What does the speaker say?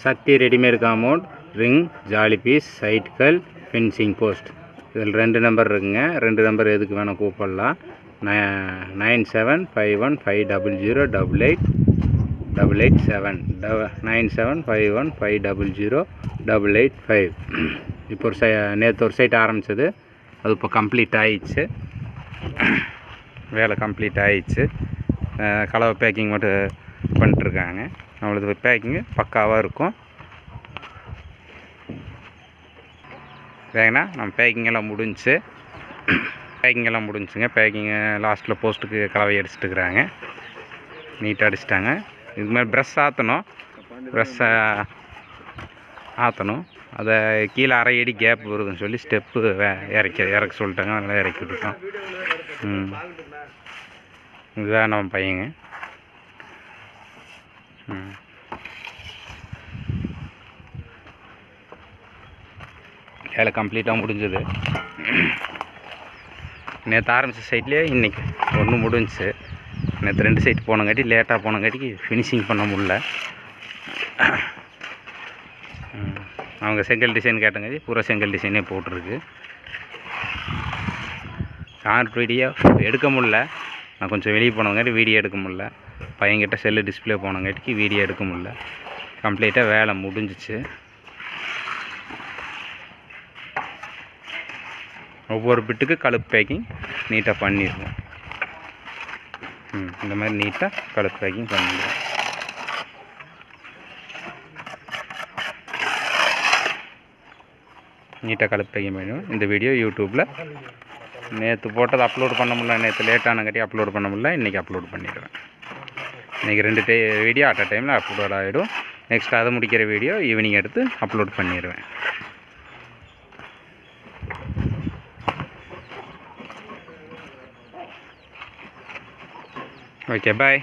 சக்தி readymade compound, ring, ஜாலி piece, சைட்கள், fencing post. இதில் 2 நம்பர் இருக்குங்க. 2 நம்பர் எதுக்கு வேணால் கூப்பிடலாம். 975150088887 9751500885. இப்போ நேற்று ஒரு சைட் ஆரம்பித்தது, அது இப்போ கம்ப்ளீட் ஆகிடுச்சு. வேலை கம்ப்ளீட் ஆகிடுச்சு. கலவை பேக்கிங் மட்டும் பண்ணிட்டுருக்காங்க. நம்மளது பேக்கிங்கு பக்காவாக இருக்கும். வேணா நம்ம பேக்கிங்கெல்லாம் முடிஞ்சுங்க. பேக்கிங்கு லாஸ்ட்டில் போஸ்ட்டுக்கு கலவை அடிச்சுட்டுருக்குறாங்க. நீட்டாக அடிச்சிட்டாங்க. இது மாதிரி ப்ரெஷ் ஆற்றணும். அதை கீழே அரை அடி கேப் வருதுன்னு சொல்லி ஸ்டெப்பு இறக்க சொல்லிட்டாங்க. அதனால் இறக்கி விட்டுட்டோம். இதுதான் நம்ம பையங்க. வேலை கம்ப்ளீட்டாக முடிஞ்சது. நேற்று ஆரம்பித்த சைட்லேயே இன்றைக்கி ஒன்று முடிஞ்சிச்சு. நேற்று 2 சைட் போனங்காட்டி லேட்டாக போனங்காட்டிக்கு ஃபினிஷிங் பண்ண முடில. அவங்க செங்கல் டிசைன் கேட்டங்காட்டி பூரா செங்கல் டிசைனே போட்டிருக்கு. ஷார்ட் வீடியோ எடுக்க முடில. நான் கொஞ்சம் வெளியே போனங்காட்டி வீடியோ எடுக்க முடில. பையன்கிட்ட செல்லு டிஸ்பிளே போனங்காட்டிக்கு வீடியோ எடுக்க முடில. கம்ப்ளீட்டாக வேலை முடிஞ்சிச்சு. ஒவ்வொரு பிட்டுக்கு கழுப்பு பேக்கிங் நீட்டாக பண்ணிடுவோம். இந்த மாதிரி நீட்டாக கழுப்பு பேக்கிங் பண்ணிடுவோம். நீட்டாக கழுப்பு பேக்கிங் பண்ணிடுவோம். இந்த வீடியோ யூடியூப்பில் நேற்று போட்டது அப்லோட் பண்ண முடியல. நேற்று லேட்டானங்காட்டி அப்லோட் பண்ண முடியல. இன்றைக்கி அப்லோட் பண்ணிடுவேன். இன்றைக்கி 2 வீடியோ அட் அ டைமில் அப்லோட் ஆகிடும். நெக்ஸ்ட் அதை முடிக்கிற வீடியோ ஈவினிங் எடுத்து அப்லோட் பண்ணிடுவேன். Okay, bye.